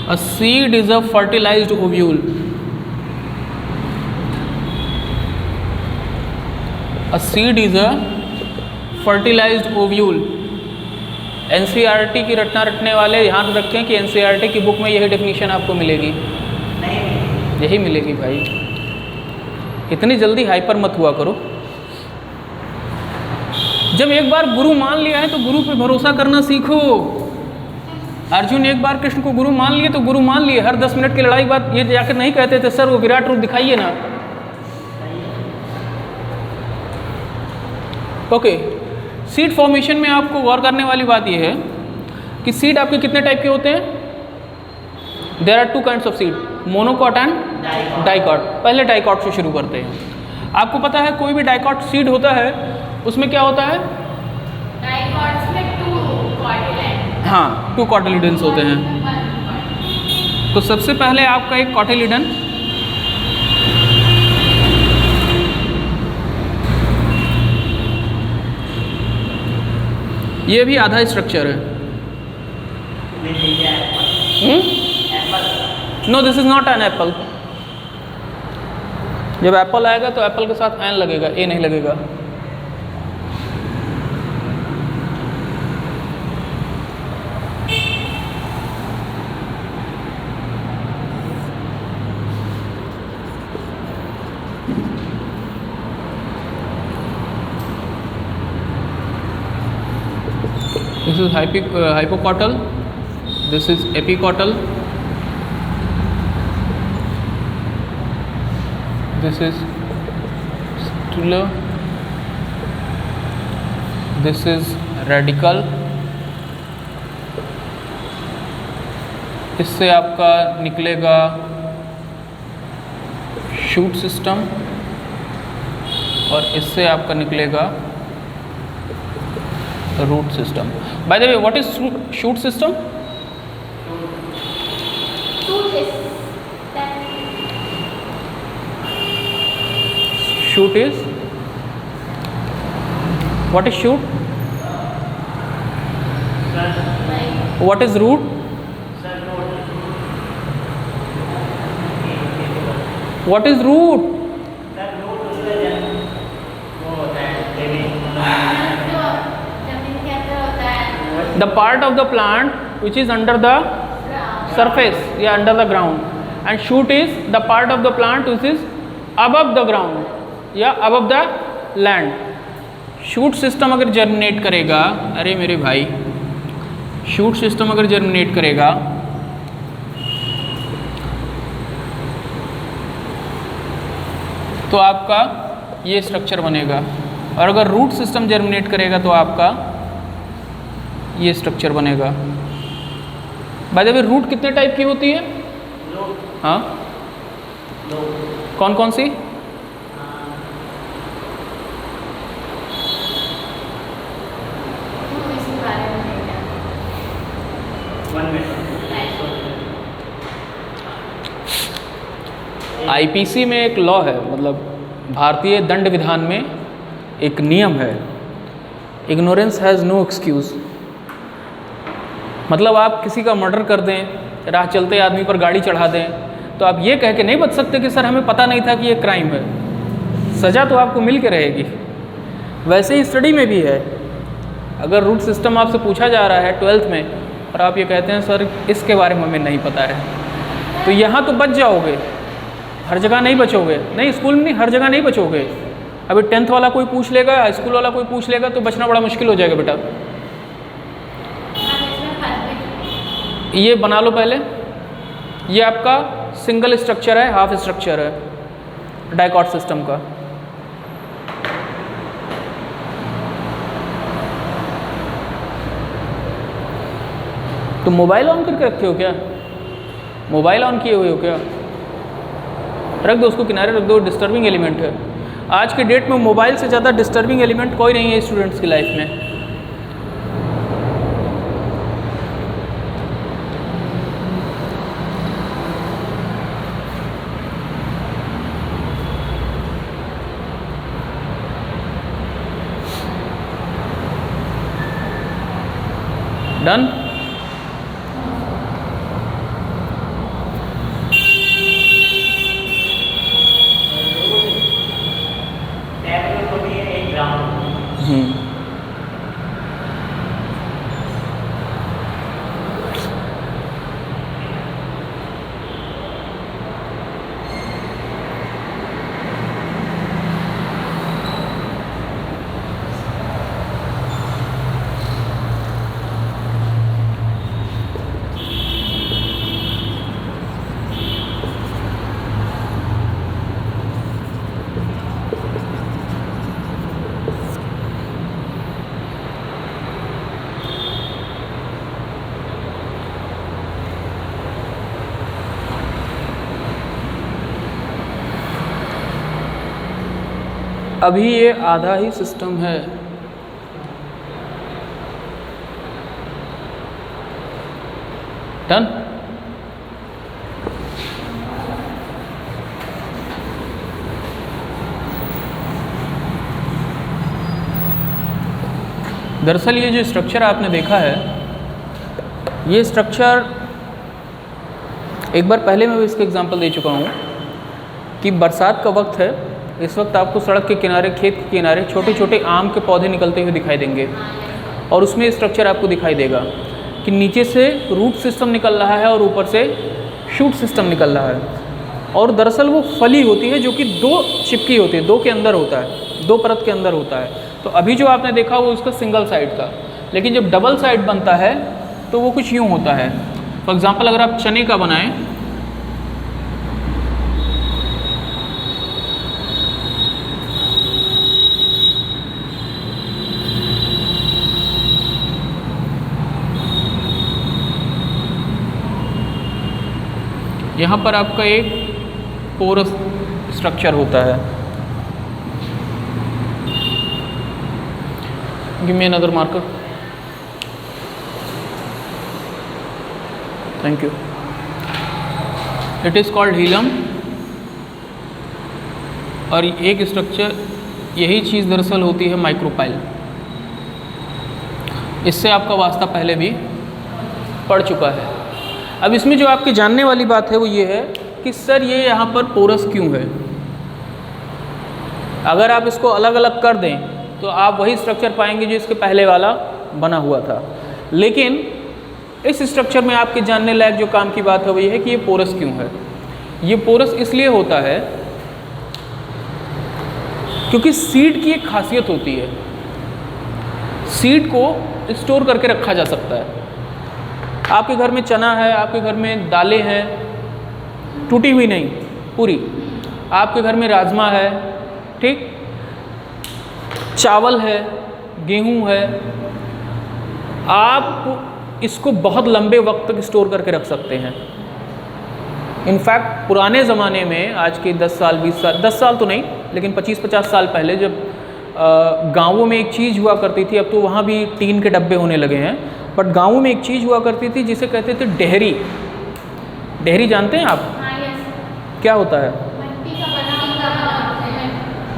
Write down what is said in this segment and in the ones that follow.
A seed is a fertilized ovule. A seed is a fertilized ovule. NCERT की रटना रटने वाले ध्यान रखें कि एनसीईआरटी की बुक में यही डेफिनेशन आपको मिलेगी, यही मिलेगी भाई। इतनी जल्दी हाइपर मत हुआ करो। जब एक बार गुरु मान लिया है तो गुरु पे भरोसा करना सीखो। अर्जुन एक बार कृष्ण को गुरु मान लिए तो गुरु मान लिए। हर 10 मिनट की लड़ाई के बाद ये जाकर नहीं कहते थे सर वो विराट रूप दिखाइए ना। ओके, सीड फॉर्मेशन में आपको गौर करने वाली बात यह है कि सीड आपके कितने टाइप के होते हैं? There are 2 kinds of seed, monocot and dicot. पहले डाइकॉट से शुरू करते हैं। आपको पता है कोई भी डाइकॉट सीड होता है उसमें क्या होता है? डाइकॉट्स में 2 कॉटिलेडन। हाँ, 2 कॉटिलिडन्स होते हैं। तो सबसे पहले आपका एक कॉटिलिडन, ये भी आधा स्ट्रक्चर है। No, this is not an apple. जब एप्पल आएगा तो एप्पल के साथ एन लगेगा, ए नहीं लगेगा। This is hypocotyl, this is epicotyl, this is stela, this is radical। इससे आपका निकलेगा शूट सिस्टम और इससे आपका निकलेगा root system. By the way, what is shoot system? Shoot is what is shoot? What is root? What is root? The part of the plant which is under the surface, yeah, under the ground, and shoot is the part of the plant which is above the ground, yeah, above the land. Shoot system अगर germinate करेगा, अरे मेरे भाई, shoot system अगर germinate करेगा तो आपका ये स्ट्रक्चर बनेगा, और अगर रूट सिस्टम जर्मिनेट करेगा तो आपका ये स्ट्रक्चर बनेगा। बाय द वे, रूट कितने टाइप की होती है? हाँ, कौन कौन सी? आईपीसी में एक लॉ है, मतलब भारतीय दंड विधान में एक नियम है, इग्नोरेंस हैज़ नो एक्सक्यूज़। मतलब आप किसी का मर्डर कर दें, राह चलते आदमी पर गाड़ी चढ़ा दें, तो आप ये कह के नहीं बच सकते कि सर हमें पता नहीं था कि ये क्राइम है। सज़ा तो आपको मिल के रहेगी। वैसे ही स्टडी में भी है, अगर रूट सिस्टम आपसे पूछा जा रहा है 12th में और आप ये कहते हैं सर इसके बारे में हमें नहीं पता है, तो यहाँ तो बच जाओगे, हर जगह नहीं बचोगे। नहीं, स्कूल में नहीं, हर जगह नहीं बचोगे। अभी 10th वाला कोई पूछ लेगा, हाई स्कूल वाला कोई पूछ लेगा तो बचना बड़ा मुश्किल हो जाएगा बेटा। ये बना लो पहले, ये आपका सिंगल स्ट्रक्चर है, हाफ स्ट्रक्चर है डाइकॉट सिस्टम का। तो मोबाइल ऑन करके रखे हो क्या? मोबाइल ऑन किए हुए हो क्या? रख दो उसको किनारे, रख दो, डिस्टर्बिंग एलिमेंट है। आज के डेट में मोबाइल से ज़्यादा डिस्टर्बिंग एलिमेंट कोई नहीं है स्टूडेंट्स की लाइफ में। डन? अभी ये आधा ही सिस्टम है। डन। दरअसल ये जो स्ट्रक्चर आपने देखा है, ये स्ट्रक्चर एक बार पहले मैं भी इसका एग्जांपल दे चुका हूँ कि बरसात का वक्त है, इस वक्त आपको सड़क के किनारे, खेत के किनारे छोटे छोटे आम के पौधे निकलते हुए दिखाई देंगे और उसमें स्ट्रक्चर आपको दिखाई देगा कि नीचे से रूट सिस्टम निकल रहा है और ऊपर से शूट सिस्टम निकल रहा है। और दरअसल वो फली होती है जो कि दो चिपकी होती है, दो के अंदर होता है, दो परत के अंदर होता है। तो अभी जो आपने देखा वो उसका सिंगल साइड था, लेकिन जब डबल साइड बनता है तो वो कुछ यूँ होता है। फॉर एग्ज़ाम्पल अगर आप चने का बनाएं, यहाँ पर आपका एक पोरस स्ट्रक्चर होता है। Give me another marker. Thank you. It is called hilum. और एक स्ट्रक्चर, यही चीज़ दरअसल होती है माइक्रोपाइल। इससे आपका वास्ता पहले भी पढ़ चुका है। अब इसमें जो आपकी जानने वाली बात है वो ये है कि सर ये यहाँ पर पोरस क्यों है। अगर आप इसको अलग अलग कर दें तो आप वही स्ट्रक्चर पाएंगे जो इसके पहले वाला बना हुआ था, लेकिन इस स्ट्रक्चर में आपके जानने लायक जो काम की बात है वो ये है कि ये पोरस क्यों है। ये पोरस इसलिए होता है क्योंकि सीड की एक खासियत होती है, सीड को स्टोर करके रखा जा सकता है। आपके घर में चना है, आपके घर में दालें हैं, टूटी हुई नहीं, पूरी। आपके घर में राजमा है, ठीक, चावल है, गेहूं है। आप इसको बहुत लंबे वक्त तक स्टोर करके रख सकते हैं। इनफैक्ट पुराने ज़माने में, आज के 10 साल 20 साल, 10 साल तो नहीं लेकिन 25-50 साल पहले, जब गाँवों में एक चीज़ हुआ करती थी, अब तो वहाँ भी टीन के डब्बे होने लगे हैं, बट गाँवों में एक चीज़ हुआ करती थी जिसे कहते थे डेहरी। डेहरी जानते हैं आप? हाँ, यस। क्या होता है? मिट्टी का बनाते हैं,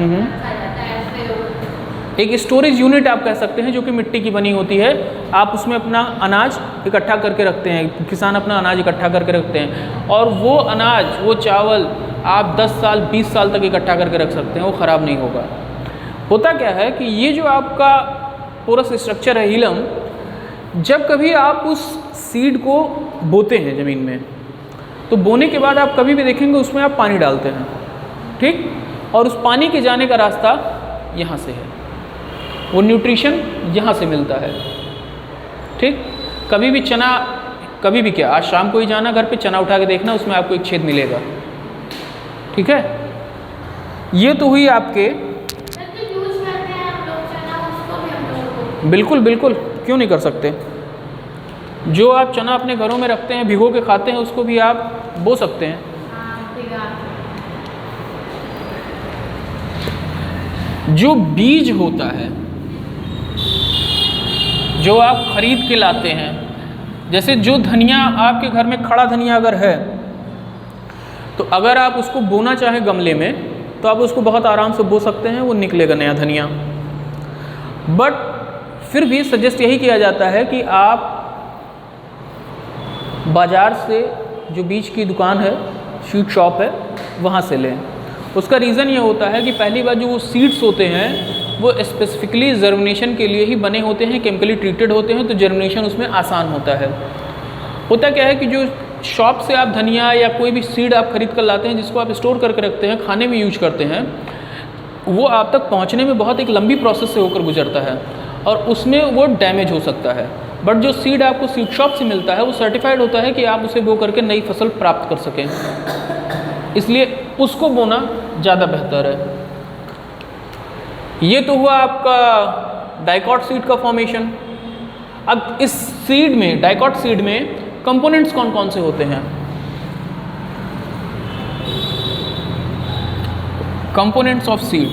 रखा जाता है उसमें। एक स्टोरेज यूनिट आप कह सकते हैं जो कि मिट्टी की बनी होती है। आप उसमें अपना अनाज इकट्ठा करके रखते हैं, किसान अपना अनाज इकट्ठा करके रखते हैं, और वो अनाज, वो चावल आप 10 साल 20 साल तक इकट्ठा करके रख सकते हैं, वो ख़राब नहीं होगा। होता क्या है कि ये जो आपका पोरस स्ट्रक्चर है हीलम, जब कभी आप उस सीड को बोते हैं ज़मीन में, तो बोने के बाद आप कभी भी देखेंगे उसमें आप पानी डालते हैं, ठीक, और उस पानी के जाने का रास्ता यहाँ से है, वो न्यूट्रिशन यहाँ से मिलता है, ठीक। कभी भी चना, कभी भी क्या, आज शाम को ही जाना घर पे, चना उठा के देखना, उसमें आपको एक छेद मिलेगा, ठीक है। ये तो हुई आपके, बिल्कुल बिल्कुल, क्यों नहीं कर सकते। जो आप चना अपने घरों में रखते हैं, भिगो के खाते हैं, उसको भी आप बो सकते हैं। जो बीज होता है, जो आप खरीद के लाते हैं, जैसे जो धनिया आपके घर में, खड़ा धनिया अगर है तो अगर आप उसको बोना चाहें गमले में तो आप उसको बहुत आराम से बो सकते हैं, वो निकलेगा नया धनिया। बट फिर भी सजेस्ट यही किया जाता है कि आप बाज़ार से, जो बीज की दुकान है, सीड शॉप है, वहाँ से लें। उसका रीज़न ये होता है कि पहली बार जो वो सीड्स होते हैं वो स्पेसिफिकली जर्मिनेशन के लिए ही बने होते हैं, केमिकली ट्रीटेड होते हैं, तो जर्मिनेशन उसमें आसान होता है। होता क्या है कि जो शॉप से आप धनिया या कोई भी सीड आप खरीद कर लाते हैं, जिसको आप स्टोर करके रखते हैं, खाने में यूज करते हैं, वो आप तक पहुँचने में बहुत एक लंबी प्रोसेस से होकर गुजरता है और उसमें वो डैमेज हो सकता है। बट जो सीड आपको सीड शॉप से मिलता है वो सर्टिफाइड होता है कि आप उसे बो करके नई फसल प्राप्त कर सकें, इसलिए उसको बोना ज़्यादा बेहतर है। ये तो हुआ आपका डाइकॉट सीड का फॉर्मेशन। अब इस सीड में, डाइकॉट सीड में कंपोनेंट्स कौन कौन से होते हैं? कंपोनेंट्स ऑफ सीड,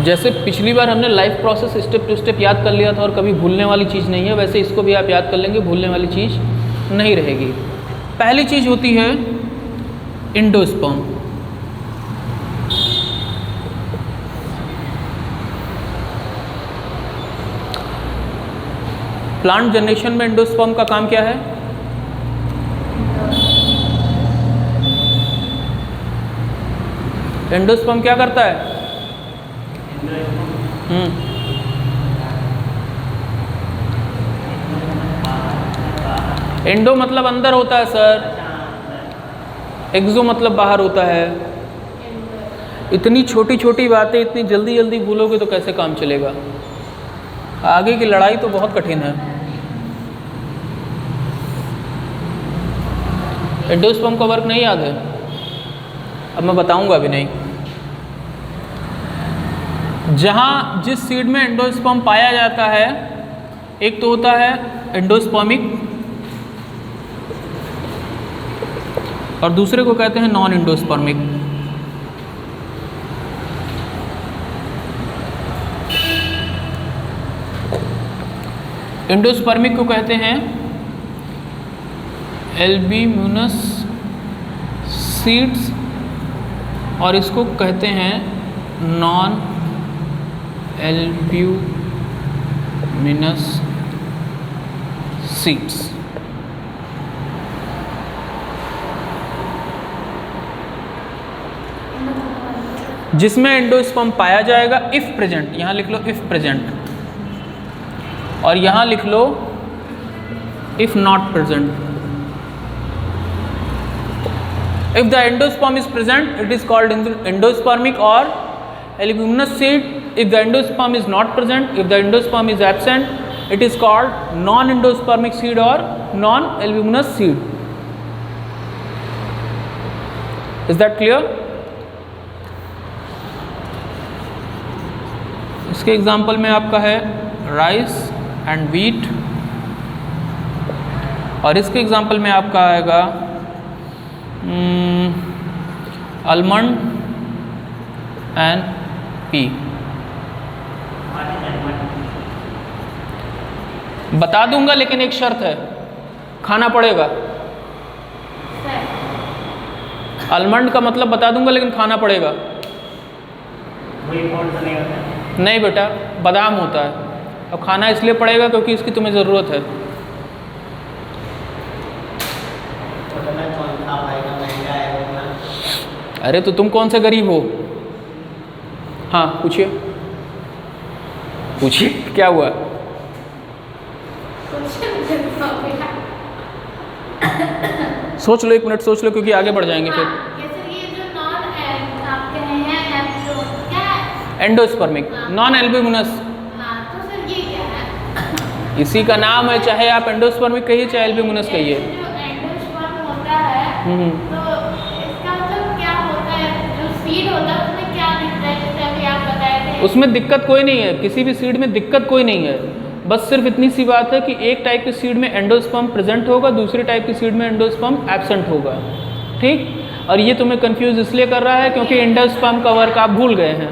जैसे पिछली बार हमने life process step to step याद कर लिया था और कभी भूलने वाली चीज़ नहीं है, वैसे इसको भी आप याद कर लेंगे, भूलने वाली चीज़ नहीं रहेगी। पहली चीज़ होती है एंडोस्पर्म। प्लांट जनरेशन में एंडोस्पर्म का काम क्या है? एंडोस्पर्म क्या करता है? एंडो मतलब अंदर होता है सर, एक्सो मतलब बाहर होता है। इतनी छोटी छोटी बातें इतनी जल्दी जल्दी भूलोगे तो कैसे काम चलेगा? आगे की लड़ाई तो बहुत कठिन है। एंडोस्पर्म का वर्क नहीं याद है? अब मैं बताऊंगा भी नहीं। जहाँ जिस सीड में एंडोस्पर्म पाया जाता है, एक तो होता है एंडोस्पर्मिक और दूसरे को कहते हैं नॉन एंडोस्पर्मिक। एंडोस्पर्मिक को कहते हैं एल्ब्यूमिनस सीड्स और इसको कहते हैं नॉन एल्ब्यूमिनस सीड्स। जिसमें एंडोस्पर्म पाया जाएगा इफ प्रेजेंट, यहां लिख लो इफ प्रेजेंट और यहां लिख लो if not present. If the endosperm is present it is called endospermic और albuminous seed. If the endosperm is not present, if the endosperm is absent, it is called non endospermic seed or non albuminous seed. Is that clear? इसके example में आपका है rice and wheat और इसके example में आपका आएगा almond and P. बता दूंगा लेकिन एक शर्त है, खाना पड़ेगा। आलमंड का मतलब बता दूंगा लेकिन खाना पड़ेगा। नहीं बेटा, बादाम होता है और खाना इसलिए पड़ेगा क्योंकि इसकी तुम्हें ज़रूरत है। अरे तो तुम कौन से गरीब हो? हाँ पूछिए पूछिए क्या हुआ? सोच लो, 1 मिनट सोच लो क्योंकि आगे बढ़ जाएंगे फिर। एंडोस्पर्मिक नॉन एल्ब्यूमिनस, इसी का नाम है, चाहे आप एंडोस्पर्मिक कहिए चाहे एल्ब्यूमिनस कहिए। उसमें दिक्कत कोई नहीं है, किसी भी सीड में दिक्कत कोई नहीं है। बस सिर्फ इतनी सी बात है कि एक टाइप की सीड में एंडोस्पर्म प्रेजेंट होगा, दूसरी टाइप की सीड में एंडोस्पर्म एब्सेंट होगा। ठीक, और ये तुम्हें कंफ्यूज इसलिए कर रहा है क्योंकि एंडोस्पर्म का वर्क आप भूल गए हैं।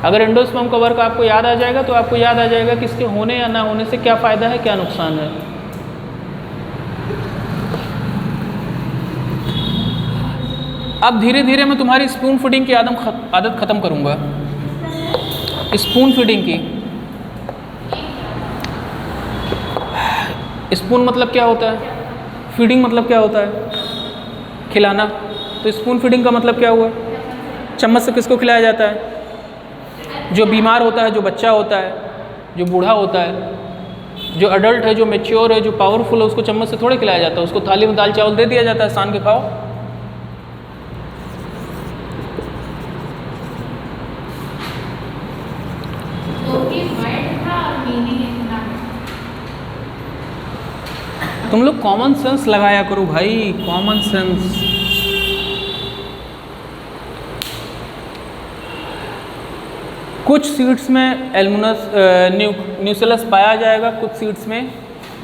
अगर एंडोस्पर्म का वर्क आपको याद आ जाएगा तो आपको याद आ जाएगा कि इसके होने या ना होने से क्या फ़ायदा है, क्या नुकसान है। अब धीरे धीरे मैं तुम्हारी स्पून फीडिंग की आदत ख़त्म करूँगा। स्पून फीडिंग की, स्पून मतलब क्या होता है, फीडिंग मतलब क्या होता है, खिलाना। तो स्पून फीडिंग का मतलब क्या हुआ? चम्मच से किसको खिलाया जाता है? जो बीमार होता है, जो बच्चा होता है, जो बूढ़ा होता है, जो अडल्ट है, जो मैच्योर है, जो पावरफुल है, उसको चम्मच से थोड़े खिलाया जाता है। उसको थाली में दाल चावल दे दिया जाता है, सान के खाओ। तुम लोग कॉमन सेंस लगाया करो भाई, कॉमन सेंस। कुछ सीड्स में एल्मुनस न्यूसेलस पाया जाएगा, कुछ सीड्स में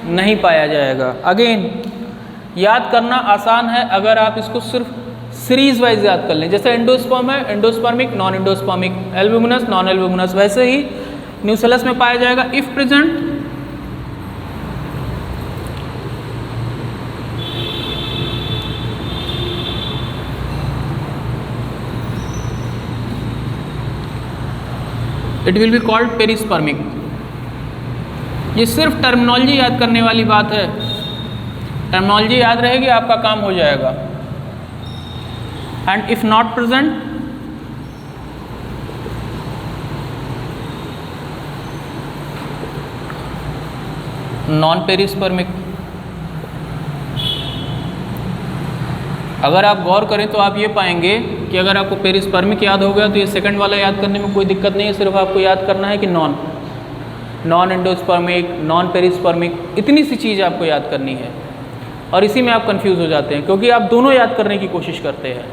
नहीं पाया जाएगा। अगेन याद करना आसान है अगर आप इसको सिर्फ सीरीज वाइज याद कर लें। जैसे एंडोस्पर्म है, endospermic, non endospermic, albuminous, non albuminous, वैसे ही न्यूसेलस में पाया जाएगा if present it will be called perispermic. ये सिर्फ टर्मिनोलॉजी याद करने वाली बात है, टर्मिनोलॉजी याद रहेगी आपका काम हो जाएगा। And if not present non perispermic. अगर आप गौर करें तो आप ये पाएंगे कि अगर आपको पेरिस्पर्मिक याद हो गया तो ये सेकंड वाला याद करने में कोई दिक्कत नहीं है, सिर्फ आपको याद करना है कि नॉन एंडोस्पर्मिक, नॉन पेरिस्पर्मिक, इतनी सी चीज़ आपको याद करनी है। और इसी में आप कंफ्यूज हो जाते हैं क्योंकि आप दोनों याद करने की कोशिश करते हैं।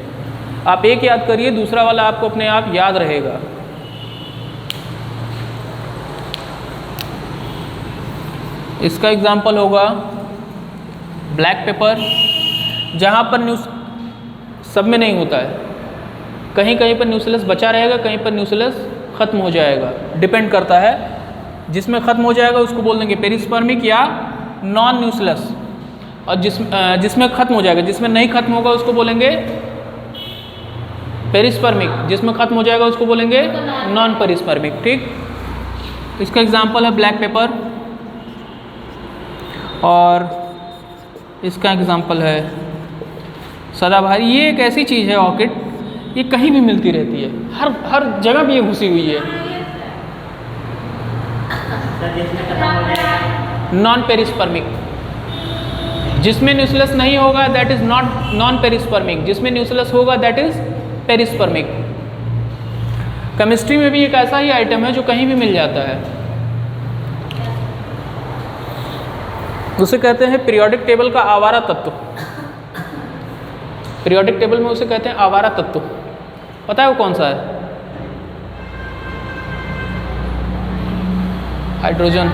आप एक याद करिए, दूसरा वाला आपको अपने आप याद रहेगा। इसका एग्जाम्पल होगा ब्लैक पेपर, जहाँ पर सब में नहीं होता है, कहीं कहीं पर न्यूसेलस बचा रहेगा, कहीं पर न्यूसेलस ख़त्म हो जाएगा, डिपेंड करता है। जिसमें ख़त्म हो जाएगा उसको बोल देंगे पेरिस्पर्मिक या नॉन न्यूसेलस, और जिसमें ख़त्म हो जाएगा, जिसमें नहीं ख़त्म होगा उसको बोलेंगे पेरिस्पर्मिक, जिसमें ख़त्म हो जाएगा उसको बोलेंगे नॉन पेरिस्पर्मिक। ठीक, इसका एग्जाम्पल है ब्लैक पेपर, और इसका एग्जाम्पल है सदाबहार। ये एक ऐसी चीज़ है ऑर्किड, ये कहीं भी मिलती रहती है, हर जगह भी ये घुसी हुई है। नॉन पेरिस्पर्मिक, जिसमें न्यूसेलस नहीं होगा that is not non perispermic, जिसमें न्यूसेलस होगा दैट इज पेरिस्पर्मिक। केमिस्ट्री में भी एक ऐसा ही आइटम है जो कहीं भी मिल जाता है, उसे कहते हैं पीरियोडिक टेबल का आवारा तत्व। पीरियोडिक टेबल में उसे कहते हैं आवारा तत्व। पता है वो कौन सा है? हाइड्रोजन।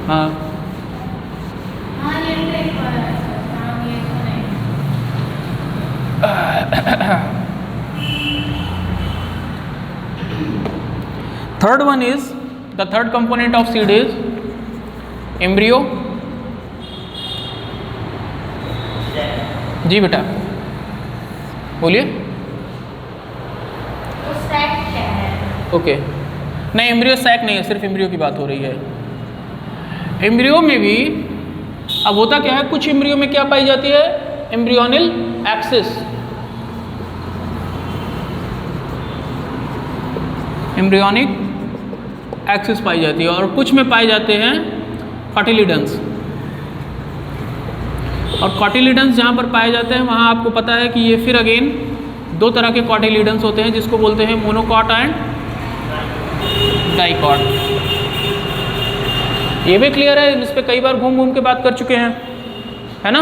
हाँ, third one is the third component of seed is embryo. जी बेटा बोलिए। ओके, नहीं एम्ब्रियो सैक नहीं है, सिर्फ एम्ब्रियो की बात हो रही है। एम्ब्रियो में भी अब होता क्या है, कुछ एम्ब्रियो में क्या पाई जाती है, एम्ब्रियोनिल एक्सिस। एम्ब्रियोनिक एक्सिस पाई जाती है, और कुछ में पाए जाते हैं कॉटिलिडन्स। और कॉटिलिडन्स जहाँ पर पाए जाते हैं वहाँ आपको पता है कि ये फिर अगेन दो तरह के कॉटिलिडन्स होते हैं, जिसको बोलते हैं मोनोकॉट एंड डाइकॉट। ये भी क्लियर है, इस पर कई बार घूम घूम के बात कर चुके हैं, है ना।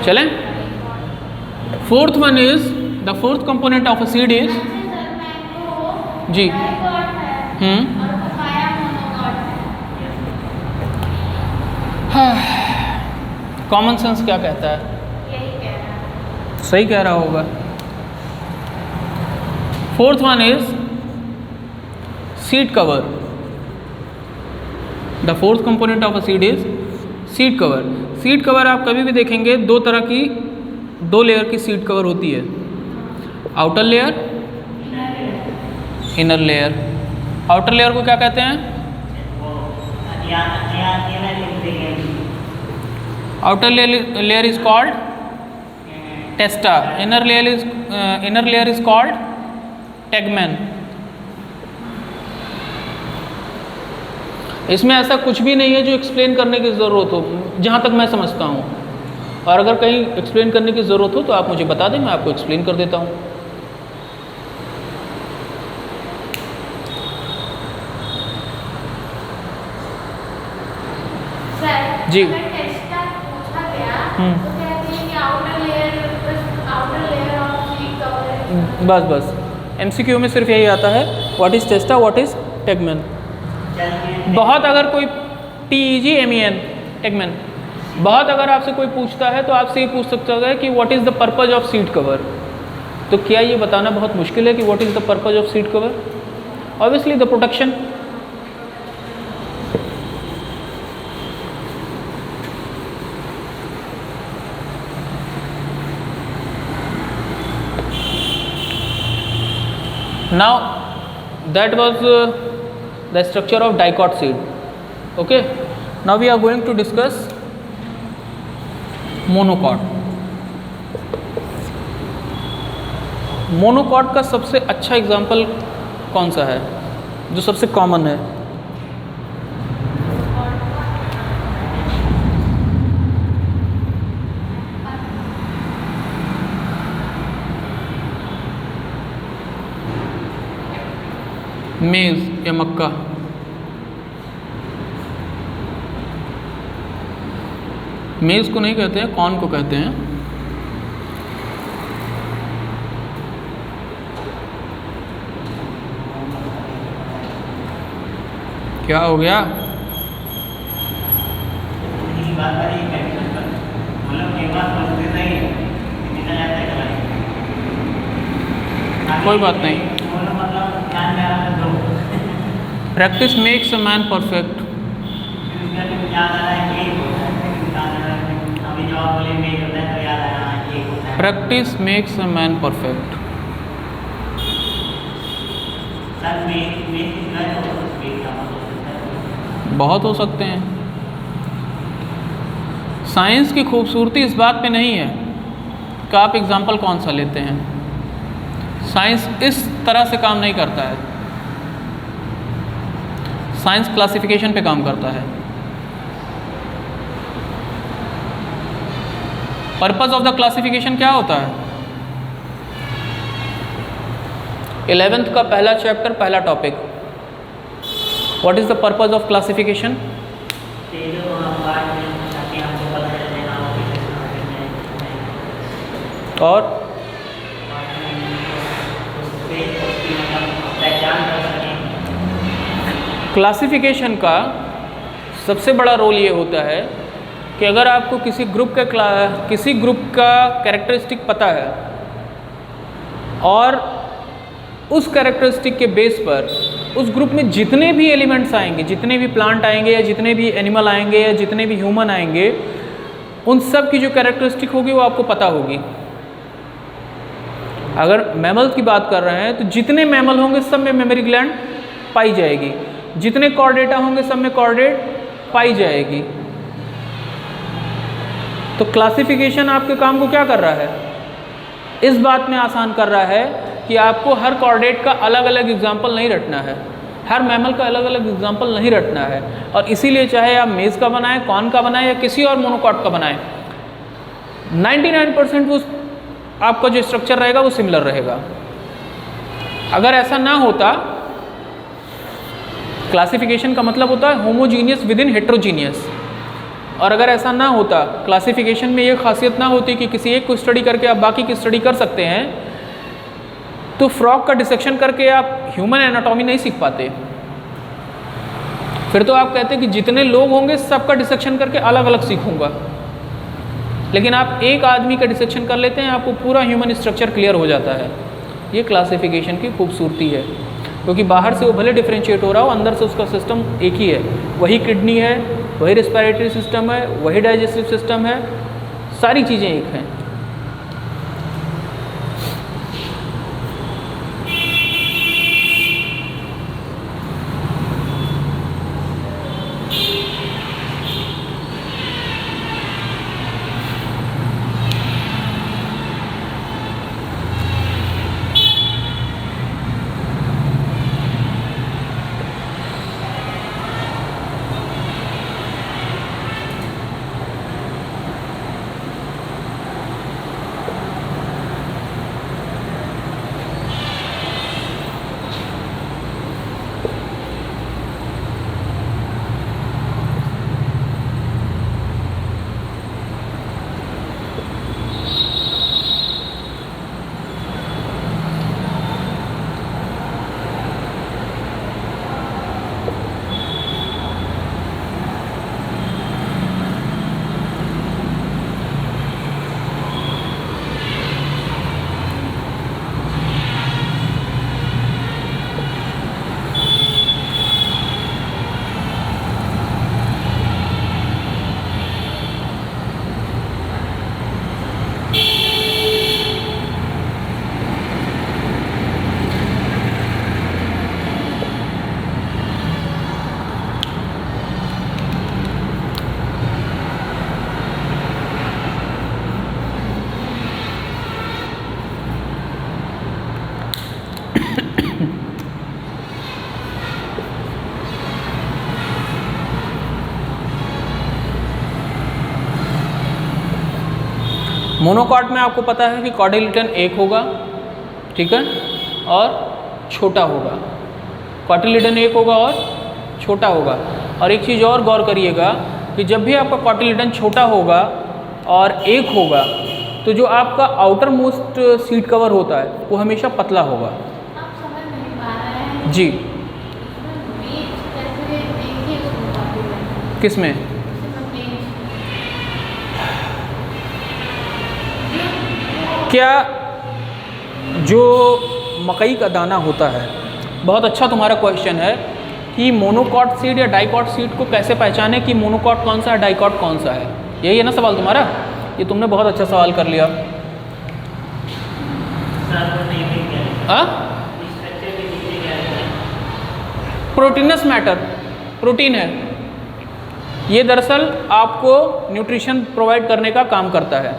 चलें, fourth one is the fourth component of a seed is जी कॉमन सेंस क्या कहता है? सही कह रहा होगा। Fourth one is seed cover. The fourth component of a seed is seed cover. Seed cover आप कभी भी देखेंगे दो तरह की, दो लेयर की सीड कवर होती है, outer layer, inner layer. Outer layer को क्या कहते हैं? Outer layer is called टेस्टा, inner layer is called tegmen. इसमें ऐसा कुछ भी नहीं है जो एक्सप्लेन करने की ज़रूरत हो, जहाँ तक मैं समझता हूँ। और अगर कहीं एक्सप्लेन करने की ज़रूरत हो तो आप मुझे बता दें, मैं आपको एक्सप्लेन कर देता हूँ। सर, जी। अगर टेस्टा पूछा गया तो कहते हैं कि outer layer of seed cover. बस एमसीक्यू में सिर्फ यही आता है what is टेस्टा, what is tegmen. बहुत अगर कोई TEGMEN टेगमेन, बहुत अगर आपसे कोई पूछता है तो आपसे ये पूछ सकता है कि what is the purpose of seed cover. तो क्या ये बताना बहुत मुश्किल है कि what is the purpose of seed cover? Obviously the protection. Now that was the structure of dicot seed. Okay, now we are going to discuss monocot. Monocot का सबसे अच्छा एग्जाम्पल कौन सा है जो सबसे कॉमन है? मेज़ या मक्का। मेज़ को नहीं कहते हैं, कॉर्न को कहते हैं। क्या हो गया? कोई बात नहीं। Practice makes a man perfect. Practice makes a man perfect. बहुत हो सकते हैं। साइंस की खूबसूरती इस बात पे नहीं है कि आप एग्जाम्पल कौन सा लेते हैं। साइंस इस तरह से काम नहीं करता है। साइंस क्लासिफिकेशन पे काम करता है। पर्पस ऑफ द क्लासिफिकेशन क्या होता है? 11th का पहला चैप्टर, पहला topic, what is the purpose of classification? और क्लासिफिकेशन का सबसे बड़ा रोल ये होता है कि अगर आपको किसी ग्रुप का कैरेक्टरिस्टिक पता है और उस कैरेक्टरिस्टिक के बेस पर उस ग्रुप में जितने भी एलिमेंट्स आएंगे, जितने भी प्लांट आएंगे या जितने भी एनिमल आएंगे या जितने भी ह्यूमन आएंगे, उन सब की जो कैरेक्टरिस्टिक होगी वो आपको पता होगी। अगर मैमल्स की बात कर रहे हैं तो जितने मैमल होंगे सब में मेमोरी ग्लैंड पाई जाएगी, जितने कॉर्डेटा होंगे सब में कॉर्डेट पाई जाएगी। तो क्लासिफिकेशन आपके काम को क्या कर रहा है? इस बात में आसान कर रहा है कि आपको हर कॉर्डेट का अलग अलग एग्जाम्पल नहीं रटना है, हर मैमल का अलग अलग एग्जाम्पल नहीं रटना है। और इसीलिए चाहे आप मेज़ का बनाएं, कॉर्न का बनाएं या किसी और मोनोकॉट का बनाएं, 99% वो आपका जो स्ट्रक्चर रहेगा वो सिमिलर रहेगा। अगर ऐसा ना होता, क्लासिफिकेशन का मतलब होता है होमोजीनियस विद इन हेट्रोजीनियस, और अगर ऐसा ना होता, क्लासिफिकेशन में ये खासियत ना होती कि किसी एक को स्टडी करके आप बाकी की स्टडी कर सकते हैं, तो फ्रॉग का डिसेक्शन करके आप ह्यूमन एनाटॉमी नहीं सीख पाते। फिर तो आप कहते कि जितने लोग होंगे सबका डिसेक्शन करके अलग अलग सीखूंगा, लेकिन आप एक आदमी का डिसेक्शन कर लेते हैं, आपको पूरा ह्यूमन स्ट्रक्चर क्लियर हो जाता है। ये क्लासिफिकेशन की खूबसूरती है, क्योंकि बाहर से वो भले डिफरेंशिएट हो रहा हो, अंदर से उसका सिस्टम एक ही है। वही किडनी है, वही रेस्पिरेटरी सिस्टम है, वही डाइजेस्टिव सिस्टम है, सारी चीज़ें एक हैं। मोनोकॉट में आपको पता है कि कॉटिलिडन एक होगा, ठीक है, और छोटा होगा। कॉटिलिडन एक होगा और छोटा होगा। और एक चीज़ और गौर करिएगा कि जब भी आपका कॉटिलिडन छोटा होगा और एक होगा तो जो आपका आउटर मोस्ट सीट कवर होता है वो हमेशा पतला होगा। आप समझ नहीं पा रहे हैं जी, बीच कैसे देखिए उसको कॉटिलिडन किस में? क्या जो मकई का दाना होता है, बहुत अच्छा तुम्हारा क्वेश्चन है कि मोनोकॉट सीड या डाइकॉट सीड को कैसे पहचाने कि मोनोकॉट कौन सा है, डाइकॉट कौन सा है। यही है ना सवाल तुम्हारा? ये तुमने बहुत अच्छा सवाल कर लिया। प्रोटीनस मैटर, प्रोटीन है ये, दरअसल आपको न्यूट्रिशन प्रोवाइड करने का काम करता है।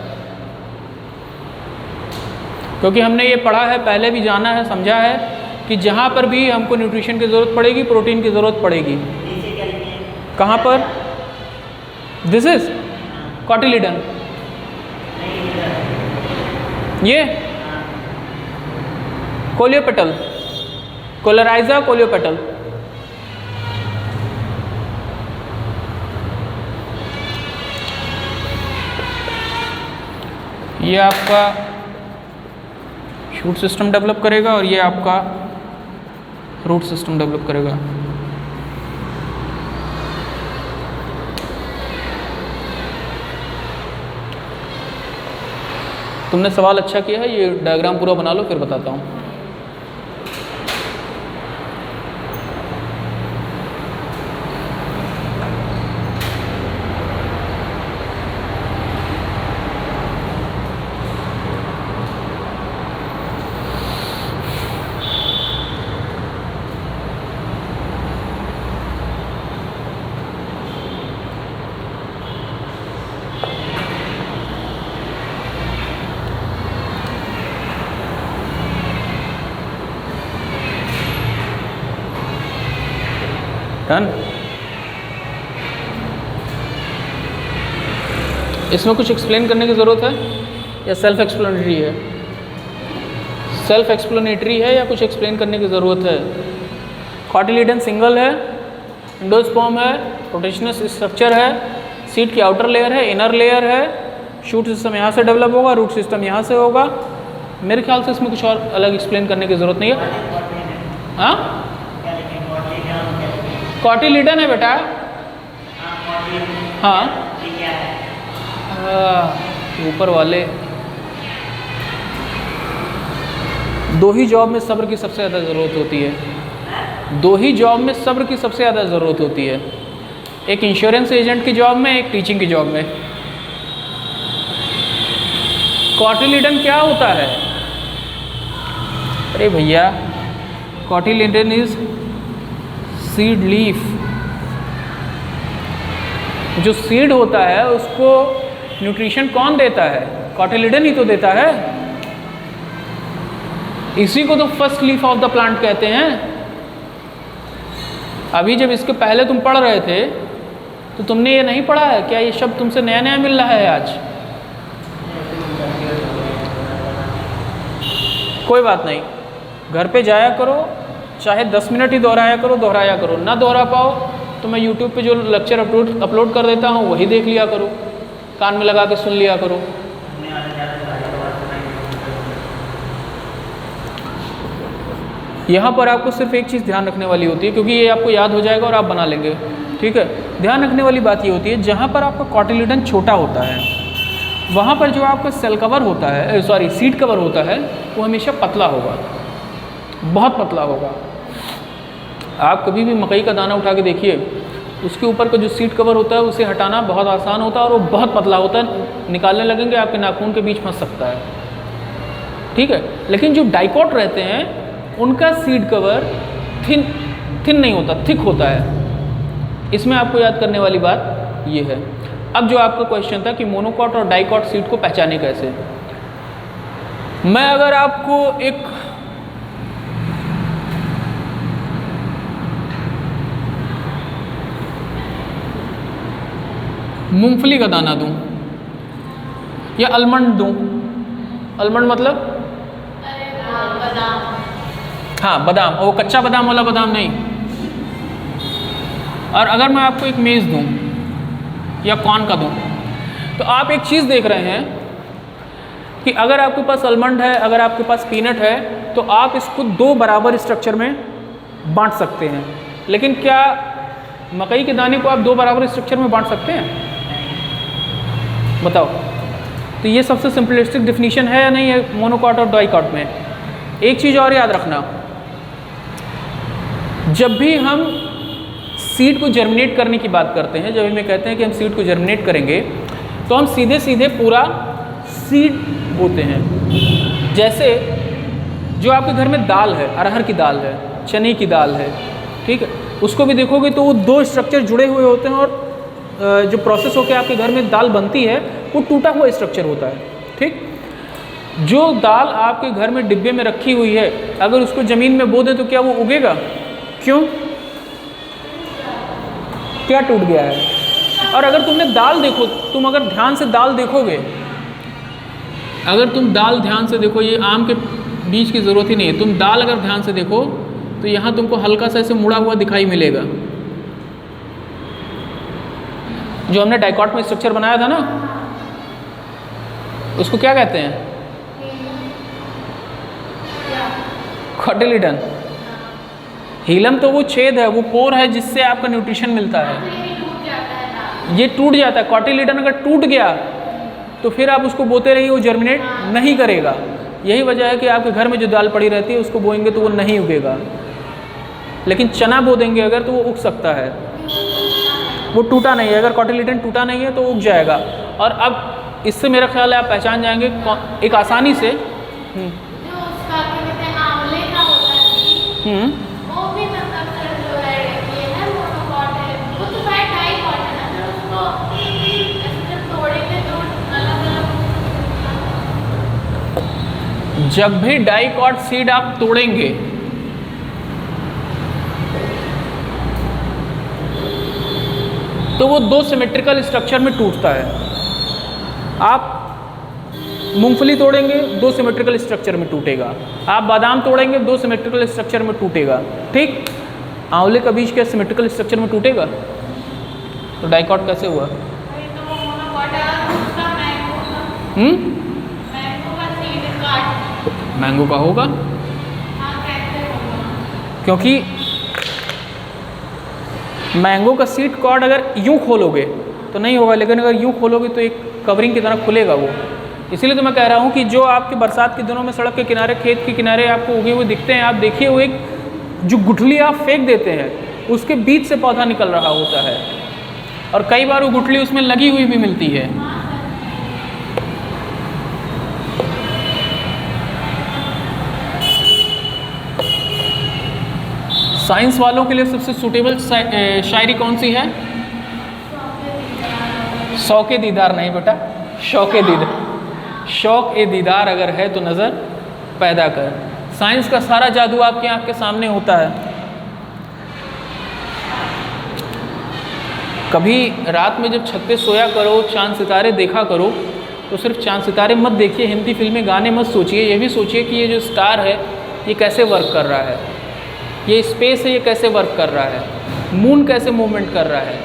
क्योंकि हमने ये पढ़ा है, पहले भी जाना है, समझा है कि जहाँ पर भी हमको न्यूट्रिशन की ज़रूरत पड़ेगी प्रोटीन की ज़रूरत पड़ेगी। कहाँ पर? दिस इज कॉटिलिडन, ये कोलियोपेटल, कोलराइजा कोलियोपेटल। ये आपका शूट सिस्टम डेवलप करेगा और ये आपका रूट सिस्टम डेवलप करेगा। तुमने सवाल अच्छा किया है, ये डायग्राम पूरा बना लो फिर बताता हूँ। डन। इसमें कुछ एक्सप्लेन करने की ज़रूरत है या सेल्फ एक्सप्लेनेटरी है? सेल्फ एक्सप्लेनेटरी है या कुछ एक्सप्लेन करने की ज़रूरत है? कॉटिलिडन सिंगल है, एंडोस्पर्म है, प्रोटेशनस स्ट्रक्चर है, सीड की आउटर लेयर है, इनर लेयर है, शूट सिस्टम यहाँ से डेवलप होगा, रूट सिस्टम यहाँ से होगा। मेरे ख्याल से इसमें कुछ और अलग एक्सप्लेन करने की ज़रूरत नहीं है। हाँ, कॉटिलिडन है बेटा। हाँ, ऊपर वाले दो ही जॉब में सब्र की सबसे ज़्यादा ज़रूरत होती है। दो ही जॉब में सब्र की सबसे ज़्यादा ज़रूरत होती है, एक इंश्योरेंस एजेंट की जॉब में, एक टीचिंग की जॉब में। कॉटिलिडन क्या होता है? अरे भैया, कॉटिलिडन इज सीड लीफ। जो सीड होता है उसको न्यूट्रिशन कौन देता है? कॉटिलिडन ही तो देता है। इसी को तो first leaf of the plant कहते हैं। अभी जब इसके पहले तुम पढ़ रहे थे तो तुमने ये नहीं पढ़ा है क्या? ये शब्द तुमसे नया नया मिल रहा है आज? कोई बात नहीं, घर पे जाया करो, चाहे 10 मिनट ही दोहराया करो, ना दोहरा पाओ तो मैं YouTube पे जो लेक्चर अपलोड कर देता हूँ वही देख लिया करो, कान में लगा के सुन लिया करो। यहाँ पर आपको सिर्फ एक चीज़ ध्यान रखने वाली होती है, क्योंकि ये आपको याद हो जाएगा और आप बना लेंगे, ठीक है। ध्यान रखने वाली बात ये होती है, जहाँ पर आपका कॉटिलिडन छोटा होता है वहाँ पर जो आपका सेल कवर होता है, सीड कवर होता है, वो हमेशा पतला होगा, बहुत पतला होगा। आप कभी भी मकई का दाना उठा के देखिए, उसके ऊपर का जो सीड कवर होता है उसे हटाना बहुत आसान होता है और वो बहुत पतला होता है, निकालने लगेंगे आपके नाखून के बीच फंस सकता है, ठीक है। लेकिन जो डाइकॉट रहते हैं उनका सीड कवर थिन नहीं होता, थिक होता है। इसमें आपको याद करने वाली बात ये है। अब जो आपका क्वेश्चन था कि मोनोकॉट और डाइकॉट सीड को पहचाने कैसे, मैं अगर आपको एक मूंगफली का दाना दूं, या आलमंड दूँ? आलमंड मतलब? बादाम। हाँ बादाम, और वो कच्चा बादाम वाला बादाम नहीं। और अगर मैं आपको एक मेज़ दूँ या कॉर्न का दूँ, तो आप एक चीज़ देख रहे हैं कि अगर आपके पास आलमंड है, अगर आपके पास पीनट है, तो आप इसको 2 बराबर स्ट्रक्चर में बांट सकते हैं। लेकिन क्या मकई के दाने को आप 2 बराबर स्ट्रक्चर में बांट सकते हैं? बताओ। तो ये सबसे सिंपलिस्टिक डिफिनीशन है या नहीं है मोनोकॉट और डाइकॉट में? एक चीज़ और याद रखना, जब भी हम सीड को जर्मिनेट करने की बात करते हैं, जब हमें कहते हैं कि हम सीड को जर्मिनेट करेंगे, तो हम सीधे सीधे पूरा सीड बोते हैं। जैसे जो आपके घर में दाल है, अरहर की दाल है, चने की दाल है, ठीक है, उसको भी देखोगे तो वो 2 स्ट्रक्चर जुड़े हुए होते हैं, और जो प्रोसेस होकर आपके घर में दाल बनती है वो टूटा हुआ स्ट्रक्चर होता है। ठीक, जो दाल आपके घर में डिब्बे में रखी हुई है, अगर उसको ज़मीन में बो दे तो क्या वो उगेगा? क्यों? क्या टूट गया है? और अगर तुमने दाल देखो, तुम अगर ध्यान से दाल देखोगे, अगर तुम दाल ध्यान से देखो, ये आम के बीज की ज़रूरत ही नहीं है, तुम दाल अगर ध्यान से देखो तो यहाँ तुमको हल्का सा ऐसे मुड़ा हुआ दिखाई मिलेगा। जो हमने डाइकॉट में स्ट्रक्चर बनाया था ना, उसको क्या कहते हैं? कॉटिलिडन। हीलम तो वो छेद है, वो पोर है जिससे आपका न्यूट्रिशन मिलता है। ये टूट जाता है। कॉटिलिडन अगर टूट गया तो फिर आप उसको बोते रहिए, वो जर्मिनेट नहीं करेगा। यही वजह है कि आपके घर में जो दाल पड़ी रहती है उसको बोएंगे तो वो नहीं उगेगा, लेकिन चना बो देंगे अगर तो वो उग सकता है। वो टूटा नहीं है, अगर कॉटिलिडन टूटा नहीं है तो उग जाएगा। और अब इससे मेरा ख्याल है आप पहचान जाएंगे एक आसानी से। जो उसका क्या कहते हैं, आंवले का होता है, वो भी मतलब जो है ये है मोनोकॉट है, वो तो शायद डाइकॉट है ना, फिर उसको ऐसे जब तोड़ेंगे तो अलग। जब भी डाइकॉट सीड आप तोड़ेंगे तो वो 2 सिमेट्रिकल स्ट्रक्चर में टूटता है। आप मूंगफली तोड़ेंगे 2 सिमेट्रिकल स्ट्रक्चर में टूटेगा, आप बादाम तोड़ेंगे 2 सिमेट्रिकल स्ट्रक्चर में टूटेगा। ठीक, आंवले का बीज क्या सिमेट्रिकल स्ट्रक्चर में टूटेगा? तो डाइकॉट कैसे हुआ? मैंगो का होगा, क्योंकि मैंगो का सीड कॉर्ड अगर यूँ खोलोगे तो नहीं होगा, लेकिन अगर यूँ खोलोगे तो एक कवरिंग की तरह खुलेगा वो। इसीलिए तो मैं कह रहा हूँ कि जो आपके बरसात के दिनों में सड़क के किनारे, खेत के किनारे आपको उगे हुए दिखते हैं, आप देखिए वो एक जो गुठली आप फेंक देते हैं उसके बीच से पौधा निकल रहा होता है, और कई बार वो गुठली उसमें लगी हुई भी मिलती है। साइंस वालों के लिए सबसे सूटेबल शायरी कौन सी है? शौक़ दीदार नहीं बेटा, शौक़ दीदार। शौक़ दीदार अगर है तो नज़र पैदा कर। साइंस का सारा जादू आपकी आँख के सामने होता है। कभी रात में जब छत पे सोया करो, चांद सितारे देखा करो, तो सिर्फ चांद सितारे मत देखिए, हिंदी फिल्में गाने मत सोचिए, ये भी सोचिए कि ये जो स्टार है ये कैसे वर्क कर रहा है, ये स्पेस है ये कैसे वर्क कर रहा है, मून कैसे मूवमेंट कर रहा है।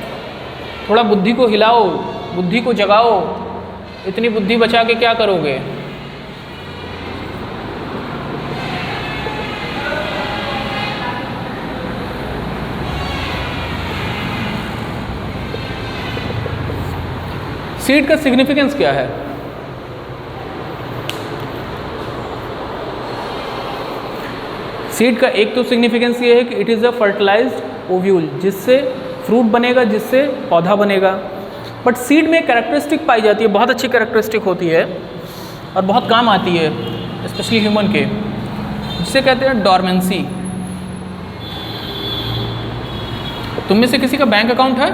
थोड़ा बुद्धि को हिलाओ, बुद्धि को जगाओ। इतनी बुद्धि बचा के क्या करोगे? सीड का सिग्निफिकेंस क्या है? सीड का एक तो सिग्निफिकेंस ये है कि it is a fertilized ovule, जिससे फ्रूट बनेगा, जिससे पौधा बनेगा। बट सीड में कैरेक्टरिस्टिक पाई जाती है, बहुत अच्छी कैरेक्टरिस्टिक होती है और बहुत काम आती है, स्पेशली ह्यूमन के, जिसे कहते हैं डॉर्मेंसी। तुम में से किसी का बैंक अकाउंट है?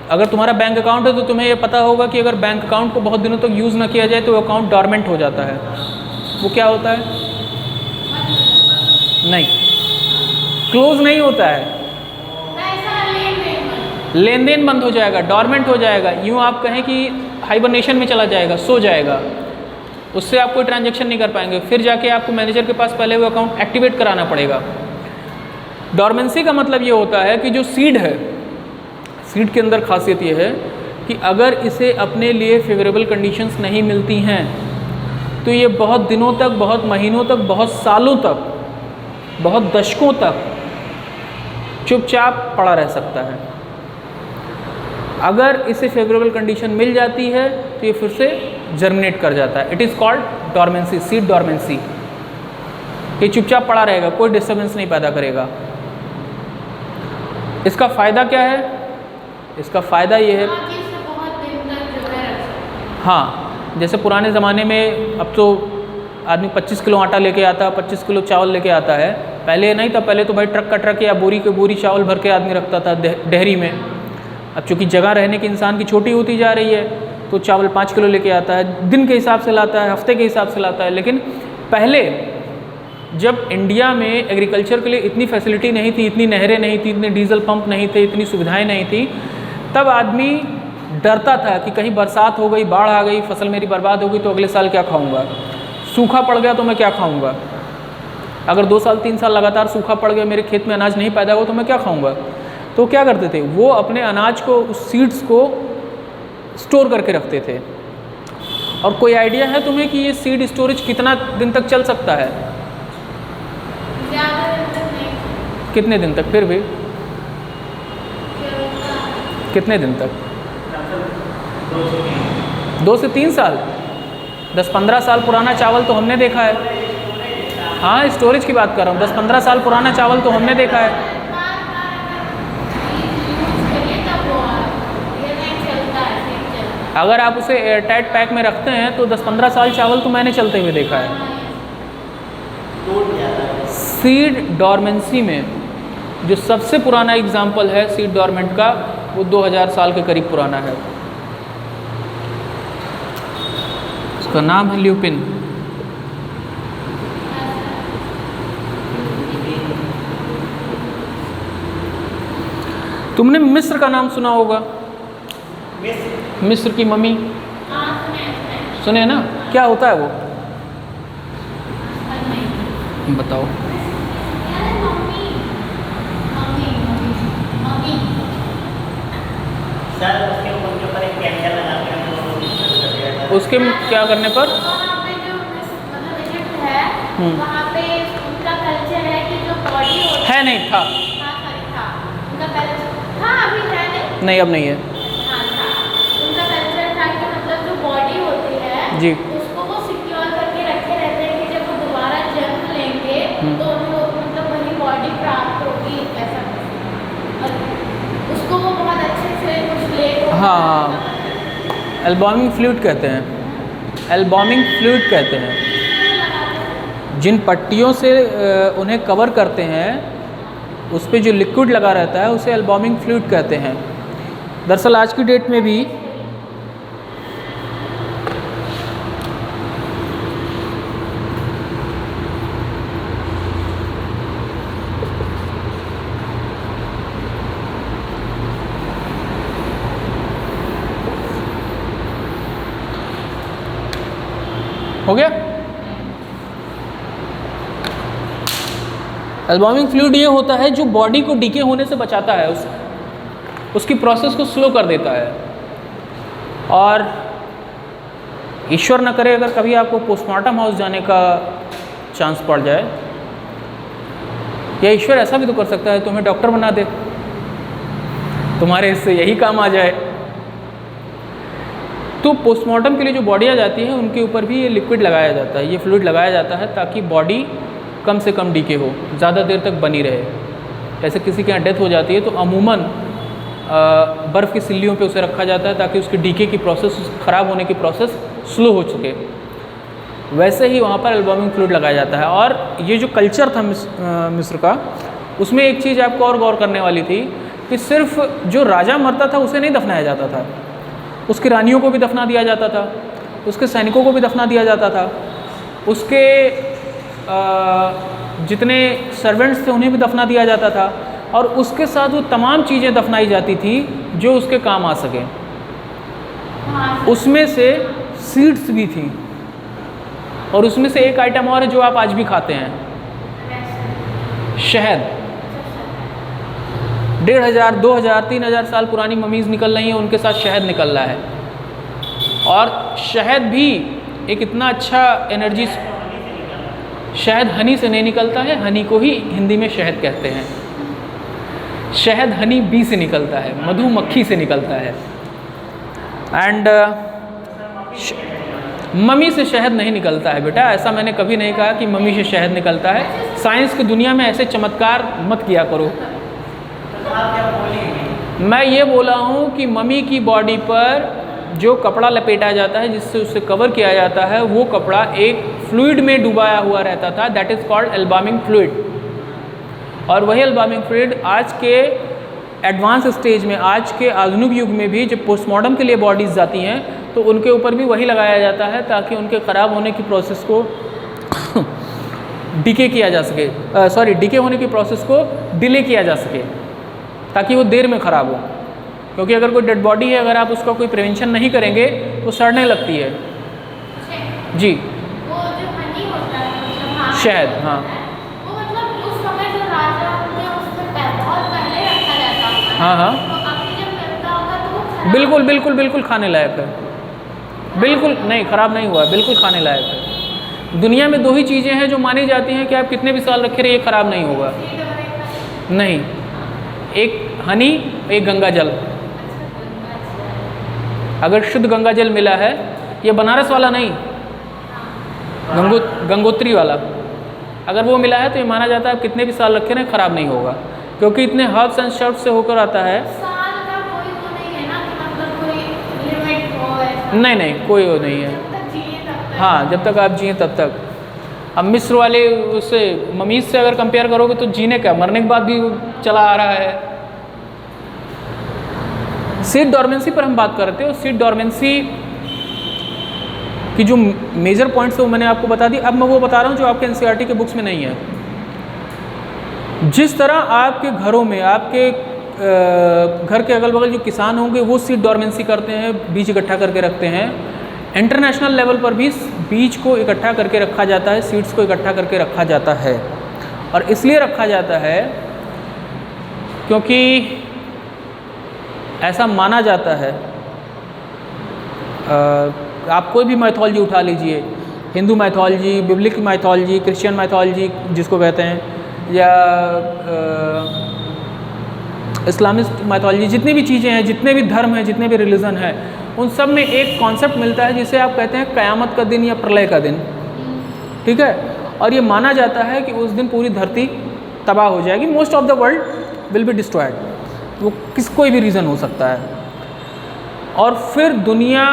अगर तुम्हारा बैंक अकाउंट है तो तुम्हें ये पता होगा कि अगर बैंक अकाउंट को बहुत दिनों तक यूज़ ना किया जाए तो वो अकाउंट डॉर्मेंट हो जाता है। वो क्या होता है? नहीं, क्लोज नहीं होता है। लेन देन बंद हो जाएगा, डॉर्मेंट हो जाएगा, यूँ आप कहें कि हाइबरनेशन में चला जाएगा, सो जाएगा, उससे आप कोई ट्रांजैक्शन नहीं कर पाएंगे। फिर जाके आपको मैनेजर के पास पहले वो अकाउंट एक्टिवेट कराना पड़ेगा। डॉर्मेंसी का मतलब ये होता है कि जो सीड है, सीड के अंदर खासियत ये है कि अगर इसे अपने लिए फेवरेबल कंडीशंस नहीं मिलती हैं तो ये बहुत दिनों तक, बहुत महीनों तक, बहुत सालों तक, बहुत दशकों तक चुपचाप पड़ा रह सकता है। अगर इसे फेवरेबल कंडीशन मिल जाती है तो ये फिर से जर्मिनेट कर जाता है। It is called dormancy, seed dormancy. ये चुपचाप पड़ा रहेगा, कोई डिस्टर्बेंस नहीं पैदा करेगा। इसका फ़ायदा क्या है? इसका फ़ायदा ये है, हाँ, जैसे पुराने ज़माने में, अब तो आदमी 25 किलो आटा लेके आता, 25 किलो चावल लेके आता है। पहले नहीं था, पहले तो भाई ट्रक का ट्रक या बोरी के बोरी चावल भर के आदमी रखता था डेहरी में। अब चूँकि जगह रहने की इंसान की छोटी होती जा रही है तो चावल 5 किलो लेके आता है, दिन के हिसाब से लाता है, हफ्ते के हिसाब से लाता है। लेकिन पहले जब इंडिया में एग्रीकल्चर के लिए इतनी फैसिलिटी नहीं थी, इतनी नहरें नहीं थी, इतने डीजल पंप नहीं थे, इतनी सुविधाएं नहीं थी, तब आदमी डरता था कि कहीं बरसात हो गई, बाढ़ आ गई, फसल मेरी बर्बाद हो गई तो अगले साल क्या खाऊंगा, सूखा पड़ गया तो मैं क्या खाऊंगा, अगर 2 साल 3 साल लगातार सूखा पड़ गया, मेरे खेत में अनाज नहीं पैदा हुआ तो मैं क्या खाऊंगा। तो क्या करते थे वो, अपने अनाज को, उस सीड्स को स्टोर करके रखते थे। और कोई आइडिया है तुम्हें कि ये सीड स्टोरेज कितना दिन तक चल सकता है? ज़्यादा दिन तक नहीं। कितने दिन तक? फिर भी कितने दिन तक? 2 से 3 साल। 10-15 साल पुराना चावल तो हमने देखा है। हाँ, स्टोरेज की बात कर रहा हूँ। 10-15 साल पुराना चावल तो हमने देखा है। अगर आप उसे एयरटाइट पैक में रखते हैं तो 10-15 साल चावल तो मैंने चलते हुए देखा है। सीड डॉर्मेंसी में जो सबसे पुराना एग्जाम्पल है सीड डॉर्मेंट का, वो 2000 साल के करीब पुराना है। उसका नाम है ल्यूपिन। तुमने मिस्र का नाम सुना होगा? मिस्र की मम्मी सुने ना? क्या होता है वो, बताओ। उसके क्या करने पर? वहाँ पे जो मतलब इजिप्ट है, वहाँ पे उनका कल्चर है कि जो बॉडी होती है, नहीं था। हाँ, था उनका कल्चर। हाँ, अभी है नहीं, अब नहीं है। हाँ, था उनका कल्चर था कि मतलब जो बॉडी होती है जी, उसको वो सिक्योर करके रखे रहते हैं कि जब वो दोबारा जन्म लेंगे तो उनको मतलब वही बॉडी प्राप्त होगी, ऐसा कुछ। उसको वो बहुत अच्छे से कुछ ले, हाँ, एल्बॉमिंग फ्लूइड कहते हैं। एल्बॉमिंग फ्लूइड कहते हैं जिन पट्टियों से उन्हें कवर करते हैं, उस पे जो लिक्विड लगा रहता है उसे एल्बॉमिंग फ्लूइड कहते हैं। दरअसल आज की डेट में भी हो गया। एल्बॉमिंग फ्लूइड ये होता है जो बॉडी को डीके होने से बचाता है, उसकी प्रोसेस को स्लो कर देता है। और ईश्वर न करे अगर कभी आपको पोस्टमार्टम हाउस जाने का चांस पड़ जाए, या ईश्वर ऐसा भी तो कर सकता है तुम्हें डॉक्टर बना दे, तुम्हारे इससे यही काम आ जाए। तो पोस्टमार्टम के लिए जो बॉडी आ जाती है उनके ऊपर भी ये लिक्विड लगाया जाता है, ये फ्लूइड लगाया जाता है ताकि बॉडी कम से कम डीके हो, ज़्यादा देर तक बनी रहे। जैसे किसी के यहाँ डेथ हो जाती है तो अमूमन बर्फ़ की सिल्लियों पे उसे रखा जाता है ताकि उसके डीके की प्रोसेस, ख़राब होने की प्रोसेस स्लो हो सके। वैसे ही वहाँ पर एल्बॉमिंग फ्लूइड लगाया जाता है। और ये जो कल्चर था मिस्र का, उसमें एक चीज़ आपको और गौर करने वाली थी कि सिर्फ जो राजा मरता था उसे नहीं दफनाया जाता था, उसकी रानियों को भी दफना दिया जाता था, उसके सैनिकों को भी दफना दिया जाता था, उसके जितने सर्वेंट्स थे उन्हें भी दफना दिया जाता था। और उसके साथ वो तमाम चीज़ें दफनाई जाती थी जो उसके काम आ सके। उसमें से सीड्स भी थी, और उसमें से एक आइटम और है जो आप आज भी खाते हैं, शहद। 1500, 2000, 3000 साल पुरानी ममीज़ निकल रही हैं, उनके साथ शहद निकल रहा है। और शहद भी एक इतना अच्छा एनर्जी, शहद हनी से नहीं निकलता है, हनी को ही हिंदी में शहद कहते हैं। शहद हनी बी से निकलता है, मधुमक्खी से निकलता है। एंड मम्मी से शहद नहीं निकलता है बेटा, ऐसा मैंने कभी नहीं कहा कि मम्मी से शहद निकलता है। साइंस की दुनिया में ऐसे चमत्कार मत किया करो। मैं ये बोला हूँ कि मम्मी की बॉडी पर जो कपड़ा लपेटा जाता है, जिससे उसे कवर किया जाता है, वो कपड़ा एक फ्लूइड में डुबाया हुआ रहता था, दैट इज़ कॉल्ड एल्बामिंग फ्लूइड। और वही एल्बामिंग फ्लूइड आज के एडवांस स्टेज में, आज के आधुनिक युग में भी जब पोस्टमार्टम के लिए बॉडीज़ जाती हैं तो उनके ऊपर भी वही लगाया जाता है, ताकि उनके ख़राब होने की प्रोसेस को डिके किया जा सके, डिके होने की प्रोसेस को डिले किया जा सके, ताकि वो देर में ख़राब हो। क्योंकि अगर कोई डेड बॉडी है, अगर आप उसका कोई प्रिवेंशन नहीं करेंगे तो सड़ने लगती है। जी, वो जो हनी होता है, मतलब शहद, हाँ, वो मतलब उस समय जो राजा थे उससे बहुत पहले रखा जाता था। हाँ हाँ, तो अभी जब मिलता होगा तो वो खराब बिल्कुल बिल्कुल बिल्कुल खाने लायक है, बिल्कुल नहीं, ख़राब नहीं हुआ, बिल्कुल खाने लायक है। दुनिया में दो ही चीज़ें हैं जो मानी जाती हैं कि आप कितने भी साल रखे रहिए ख़राब नहीं होगा। नहीं, एक हनी, एक गंगा जल। अगर शुद्ध गंगा जल मिला है, ये बनारस वाला नहीं, गंगोत्री वाला, अगर वो मिला है तो ये माना जाता है आप कितने भी साल रखे रहें ख़राब नहीं होगा, क्योंकि इतने हर्ब्स एंड शर्ब्स से होकर आता है। साल का कोई वो नहीं है ना कि मतलब कोई लिमिट हो ऐसा। नहीं नहीं, कोई वो नहीं है। जब तक जिए तब तक। हाँ, जब तक आप जिए तब तक। अब मिस्र वाले उससे ममीज़ से अगर कंपेयर करोगे तो जीने का, मरने के बाद भी चला आ रहा है। सीड डॉर्मेंसी पर हम बात कर रहे थे, और सीड डॉर्मेंसी की जो मेजर पॉइंट्स है वो मैंने आपको बता दी। अब मैं वो बता रहा हूँ जो आपके एनसीईआरटी के बुक्स में नहीं है। जिस तरह आपके घरों में, आपके घर के अगल बगल जो किसान होंगे वो सीड डॉर्मेंसी करते हैं, बीज इकट्ठा करके रखते हैं, इंटरनेशनल लेवल पर भी बीज को इकट्ठा करके रखा जाता है, सीड्स को इकट्ठा करके रखा जाता है। और इसलिए रखा जाता है क्योंकि ऐसा माना जाता है, आप कोई भी मैथोलॉजी उठा लीजिए, Hindu mythology, biblical mythology, Christian mythology जिसको कहते हैं, या इस्लामिस्ट मैथोलॉजी, जितनी भी चीज़ें हैं, जितने भी धर्म हैं, जितने भी रिलीजन हैं, उन सब में एक कॉन्सेप्ट मिलता है जिसे आप कहते हैं क़यामत का दिन या प्रलय का दिन। ठीक है, और ये माना जाता है कि उस दिन पूरी धरती तबाह हो जाएगी, most of the world will be destroyed. वो कोई भी रीज़न हो सकता है, और फिर दुनिया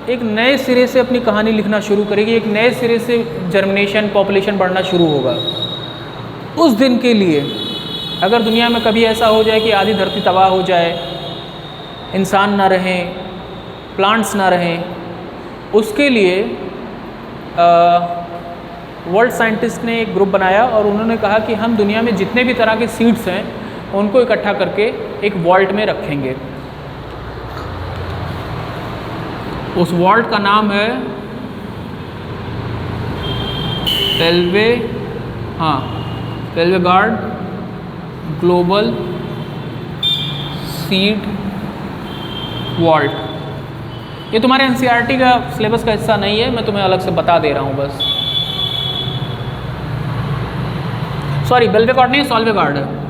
एक नए सिरे से अपनी कहानी लिखना शुरू करेगी, एक नए सिरे से जर्मिनेशन, पॉपुलेशन बढ़ना शुरू होगा। उस दिन के लिए अगर दुनिया में कभी ऐसा हो जाए कि आधी धरती तबाह हो जाए, इंसान ना रहें, प्लांट्स ना रहें, उसके लिए वर्ल्ड साइंटिस्ट ने एक ग्रुप बनाया और उन्होंने कहा कि हम दुनिया में जितने भी तरह के सीड्स हैं उनको इकट्ठा करके एक वॉल्ट में रखेंगे। उस वॉल्ट का नाम है पेल्वेगार्ड ग्लोबल सीड वॉल्ट। ये तुम्हारे एनसीईआरटी का सिलेबस का हिस्सा नहीं है, मैं तुम्हें अलग से बता दे रहा हूँ बस। सॉरी, बेल्वेगार्ड नहीं, सॉल्वेगार्ड है।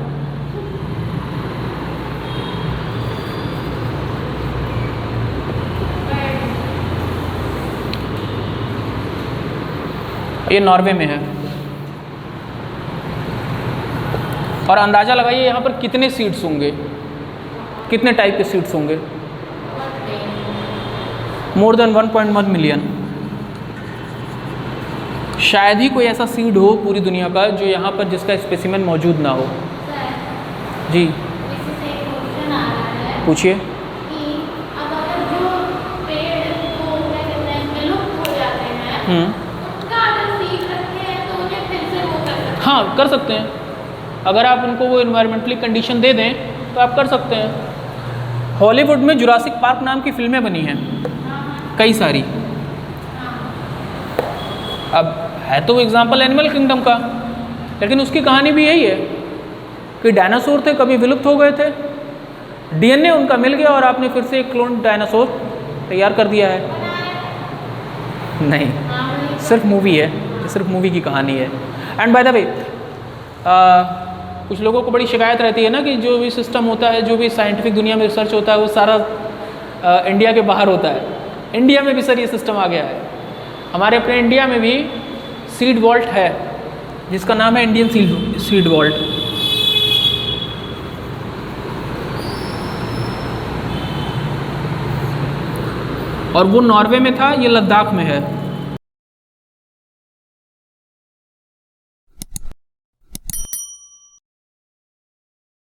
ये नॉर्वे में है। और अंदाज़ा लगाइए यहाँ पर कितने सीड्स होंगे, कितने टाइप के सीड्स होंगे? More than 1.1 million. शायद ही कोई ऐसा सीड हो पूरी दुनिया का जो यहाँ पर जिसका स्पेसिमेन मौजूद ना हो। जी इससे एक क्वेश्चन आ रहा है पूछिए। कि अगर जो पेड़ को क्या कहते हैं विलुप्त हो जाते हैं, उनका अगर सीड रखे हैं तो उन्हें फिर से वो कर सकते हैं। हाँ, कर सकते हैं। अगर आप उनको वो इन्वायरमेंटली कंडीशन दे दें तो आप कर सकते हैं। हॉलीवुड में जुरासिक पार्क नाम की फिल्में बनी हैं कई सारी। अब है तो एग्जाम्पल एनिमल किंगडम का, लेकिन उसकी कहानी भी यही है कि डायनासोर थे, कभी विलुप्त हो गए थे, डीएनए उनका मिल गया और आपने फिर से एक क्लोन डायनासोर तैयार कर दिया है। नहीं, सिर्फ मूवी है, ये सिर्फ मूवी की कहानी है। एंड बाय द वे कुछ लोगों को बड़ी शिकायत रहती है ना कि जो भी सिस्टम होता है, जो भी साइंटिफिक दुनिया में रिसर्च होता है, वो सारा इंडिया के बाहर होता है। इंडिया में भी सर ये सिस्टम आ गया है। हमारे अपने इंडिया में भी सीड वॉल्ट है जिसका नाम है इंडियन सीड वॉल्ट। और वो नॉर्वे में था, ये लद्दाख में है।